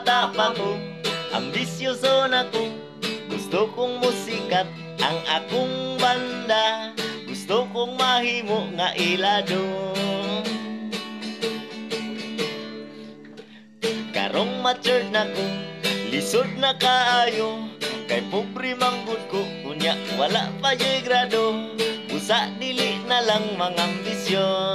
bata pa ko, ambisyoso na ko. Gusto kong musikat ang akong banda, gusto kong mahimo nga ilado. Karong matured na ko, lisod na kaayo, kay pobre manggod ko, kunya wala pa yo'y grado. Busa dili na lang mga ambisyon,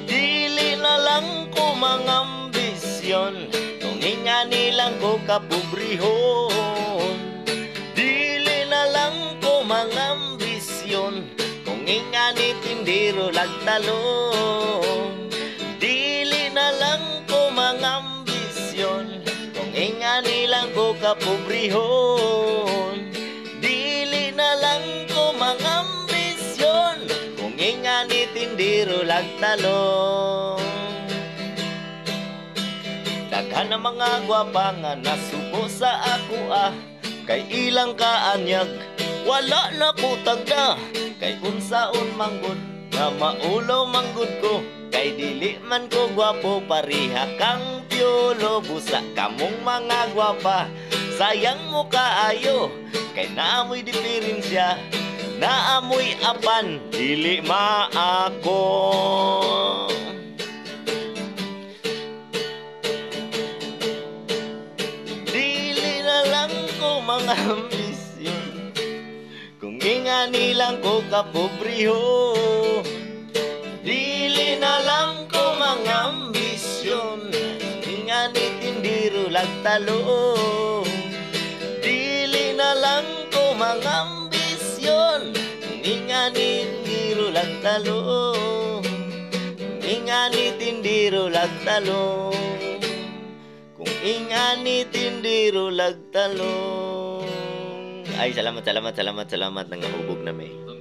dili na lang ko mga ambisyon. Kung nga nilang ko kapobrehon, dili na lang ko mga ambisyon. Kung nga ni tindero lagtalong, dili na lang ko mga ambisyon. Kung nga nilang ko kapobrehon, dili na lang ko mga ambisyon. Kung nga ni tindero lagtalong. Daghan ang mga gwapa nga nasubo sa ako kay ilang kaanyag wala na ko tagda. Kay unsaon manggod nga maulaw manggod ko, kay dili man ko gwapo pariha kang piolo. Busa kamong mga gwapa, sayang mo kaayo, kay naamoy diferensya, naamoy apan, dili maako. Mga ambisyon, kung nga nilang ko kapobriho, dili na lang ko mga ambisyon. Nga ni tindiro lagtalo, dili na lang ko mga ambisyon. Nga ni tindiro lagtalo, nga ni tindiro lagtalo. Kung ingani tindiro lagtalong. Ay, salamat, salamat, salamat, salamat. Nangahubog na may.